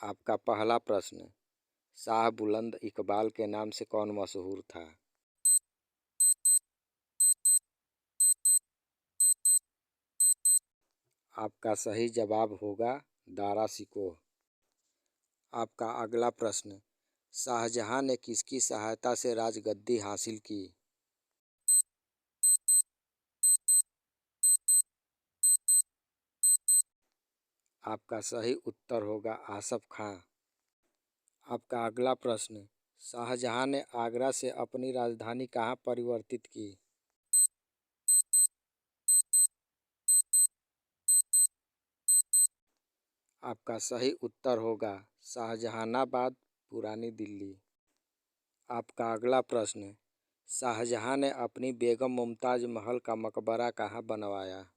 आपका पहला प्रश्न, शाह बुलंद इकबाल के नाम से कौन मशहूर था? आपका सही जवाब होगा दारा शिकोह। आपका अगला प्रश्न, शाहजहां ने किसकी सहायता से राजगद्दी हासिल की? आपका सही उत्तर होगा आसफ खां। आपका अगला प्रश्न, शाहजहां ने आगरा से अपनी राजधानी कहाँ परिवर्तित की? आपका सही उत्तर होगा शाहजहानाबाद, पुरानी दिल्ली। आपका अगला प्रश्न, शाहजहां ने अपनी बेगम मुमताज महल का मकबरा कहाँ बनवाया?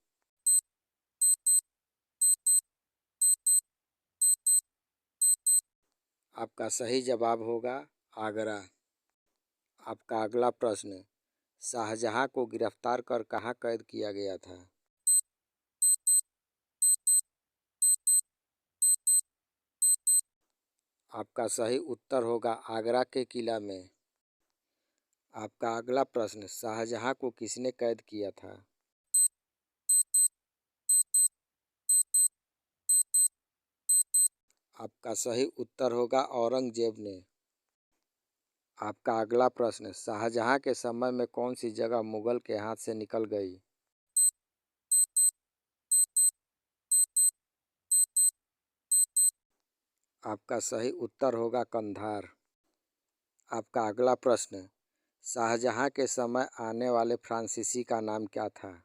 आपका सही जवाब होगा आगरा। आपका अगला प्रश्न, शाहजहां को गिरफ्तार कर कहाँ कैद किया गया था? आपका सही उत्तर होगा आगरा के किला में। आपका अगला प्रश्न, शाहजहां को किसने कैद किया था? आपका सही उत्तर होगा औरंगजेब ने। आपका अगला प्रश्न, शाहजहां के समय में कौन सी जगह मुगल के हाथ से निकल गई? आपका सही उत्तर होगा कंधार। आपका अगला प्रश्न, शाहजहां के समय आने वाले फ्रांसीसी का नाम क्या था?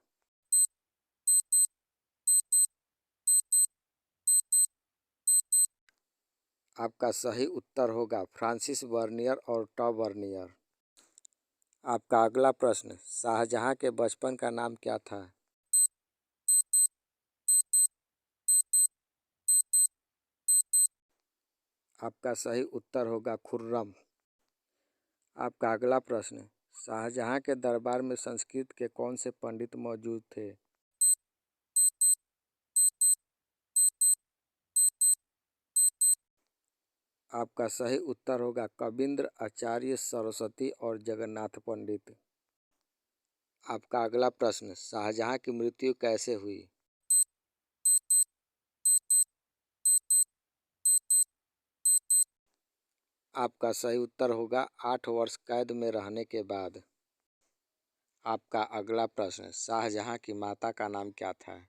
आपका सही उत्तर होगा फ्रांसिस वर्नियर और टॉ वर्नियर। आपका अगला प्रश्न, शाहजहां के बचपन का नाम क्या था? आपका सही उत्तर होगा खुर्रम। आपका अगला प्रश्न, शाहजहां के दरबार में संस्कृत के कौन से पंडित मौजूद थे? आपका सही उत्तर होगा कविंद्र, आचार्य सरस्वती और जगन्नाथ पंडित। आपका अगला प्रश्न, शाहजहां की मृत्यु कैसे हुई? आपका सही उत्तर होगा 8 वर्ष कैद में रहने के बाद। आपका अगला प्रश्न, शाहजहां की माता का नाम क्या था?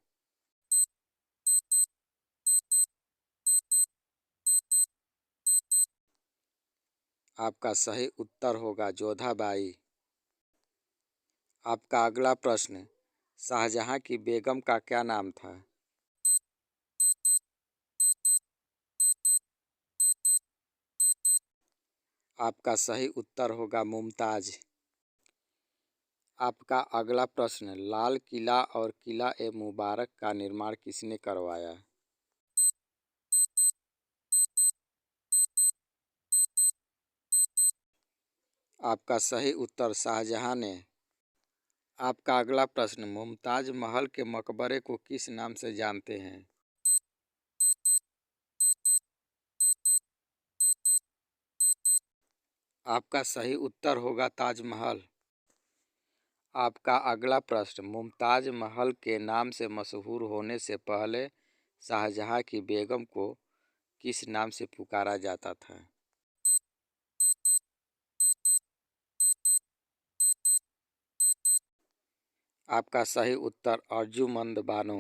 आपका सही उत्तर होगा जोधाबाई। आपका अगला प्रश्न, शाहजहां की बेगम का क्या नाम था? आपका सही उत्तर होगा मुमताज। आपका अगला प्रश्न, लाल किला और किला ए मुबारक का निर्माण किसने करवाया? आपका सही उत्तर शाहजहां ने। आपका अगला प्रश्न, मुमताज महल के मकबरे को किस नाम से जानते हैं? आपका सही उत्तर होगा ताजमहल। आपका अगला प्रश्न, मुमताज महल के नाम से मशहूर होने से पहले शाहजहां की बेगम को किस नाम से पुकारा जाता था? आपका सही उत्तर अर्जुमंद बानो।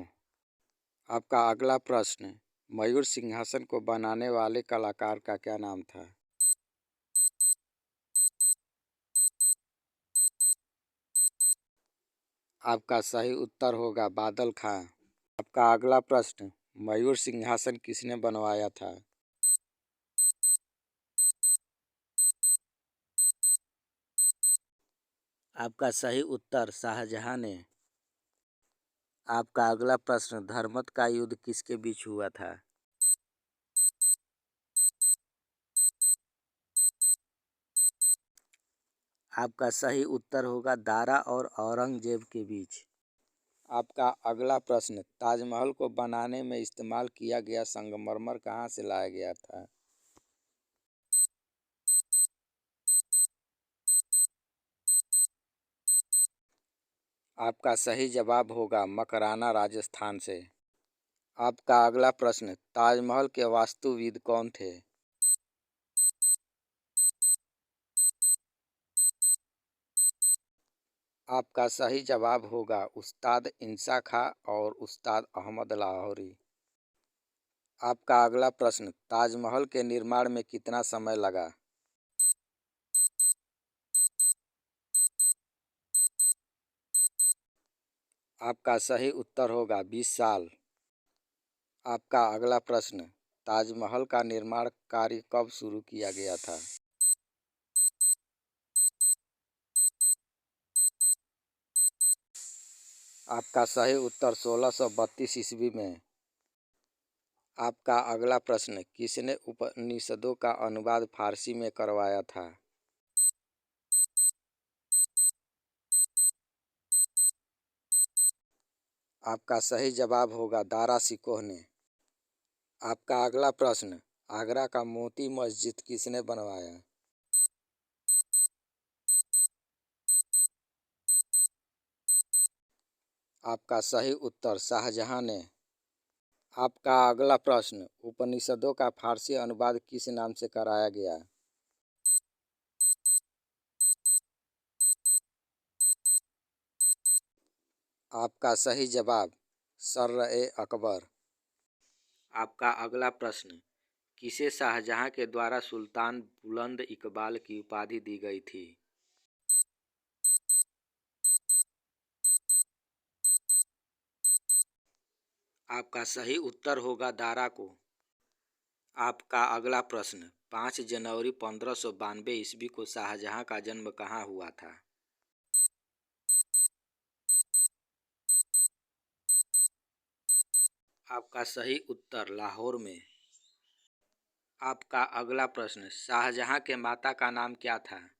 आपका अगला प्रश्न, मयूर सिंहासन को बनाने वाले कलाकार का क्या नाम था? आपका सही उत्तर होगा बादल खां। आपका अगला प्रश्न, मयूर सिंहासन किसने बनवाया था? आपका सही उत्तर शाहजहां ने। आपका अगला प्रश्न, धर्मत का युद्ध किसके बीच हुआ था? आपका सही उत्तर होगा दारा और औरंगजेब के बीच। आपका अगला प्रश्न, ताजमहल को बनाने में इस्तेमाल किया गया संगमरमर कहाँ से लाया गया था? आपका सही जवाब होगा मकराना, राजस्थान से। आपका अगला प्रश्न, ताजमहल के वास्तुविद कौन थे? आपका सही जवाब होगा उस्ताद इंसा खां और उस्ताद अहमद लाहौरी। आपका अगला प्रश्न, ताजमहल के निर्माण में कितना समय लगा? आपका सही उत्तर होगा 20 साल। आपका अगला प्रश्न, ताजमहल का निर्माण कार्य कब शुरू किया गया था? आपका सही उत्तर 1632 ईस्वी में। आपका अगला प्रश्न, किसने उपनिषदों का अनुवाद फारसी में करवाया था? आपका सही जवाब होगा दारा शिकोह ने। आपका अगला प्रश्न, आगरा का मोती मस्जिद किसने बनवाया? आपका सही उत्तर शाहजहां ने। आपका अगला प्रश्न, उपनिषदों का फारसी अनुवाद किस नाम से कराया गया? आपका सही जवाब सर्र-ए-अकबर। आपका अगला प्रश्न, किसे शाहजहां के द्वारा सुल्तान बुलंद इकबाल की उपाधि दी गई थी? आपका सही उत्तर होगा दारा को। आपका अगला प्रश्न, 5 जनवरी 1592 ईस्वी को शाहजहां का जन्म कहाँ हुआ था? आपका सही उत्तर लाहौर में। आपका अगला प्रश्न, शाहजहां के माता का नाम क्या था?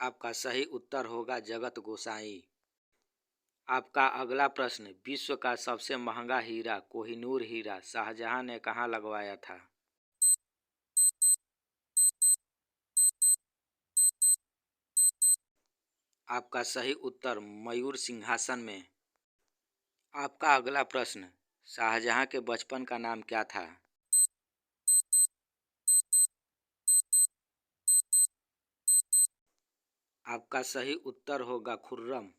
आपका सही उत्तर होगा जगत गोसाई। आपका अगला प्रश्न, विश्व का सबसे महंगा हीरा कोहिनूर हीरा शाहजहां ने कहाँ लगवाया था? आपका सही उत्तर मयूर सिंहासन में। आपका अगला प्रश्न, शाहजहां के बचपन का नाम क्या था? आपका सही उत्तर होगा खुर्रम।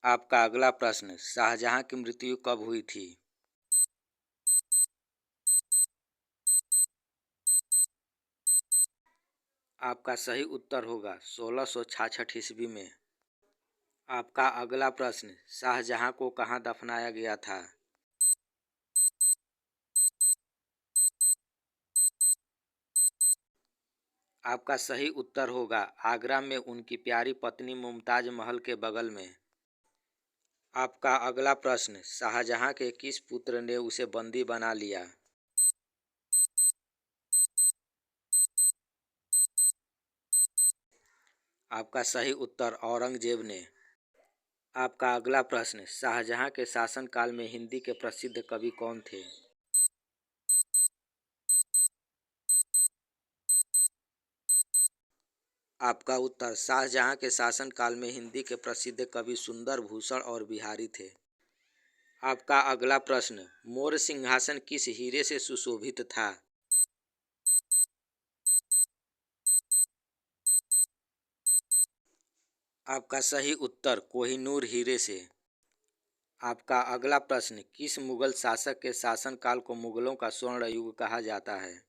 आपका अगला प्रश्न, शाहजहां की मृत्यु कब हुई थी? आपका सही उत्तर होगा 1666 ईस्वी में। आपका अगला प्रश्न, शाहजहां को कहाँ दफनाया गया था? आपका सही उत्तर होगा आगरा में उनकी प्यारी पत्नी मुमताज महल के बगल में। आपका अगला प्रश्न, शाहजहां के किस पुत्र ने उसे बंदी बना लिया? आपका सही उत्तर औरंगजेब ने। आपका अगला प्रश्न, शाहजहां के शासनकाल में हिंदी के प्रसिद्ध कवि कौन थे? आपका उत्तर शाहजहां के शासनकाल में हिंदी के प्रसिद्ध कवि सुंदर भूषण और बिहारी थे। आपका अगला प्रश्न, मौर्य सिंहासन किस हीरे से सुशोभित था? आपका सही उत्तर कोहिनूर हीरे से। आपका अगला प्रश्न, किस मुगल शासक के शासनकाल को मुगलों का स्वर्ण युग कहा जाता है?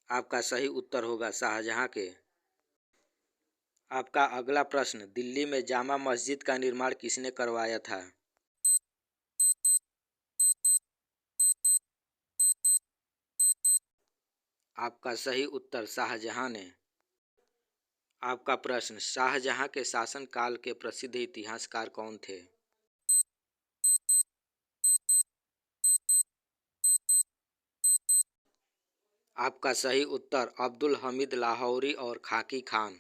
आपका सही उत्तर होगा शाहजहां के। आपका अगला प्रश्न, दिल्ली में जामा मस्जिद का निर्माण किसने करवाया था? आपका सही उत्तर शाहजहां ने। आपका प्रश्न, शाहजहां के शासनकाल के प्रसिद्ध इतिहासकार कौन थे? आपका सही उत्तर अब्दुल हमीद लाहौरी और खाकी खान।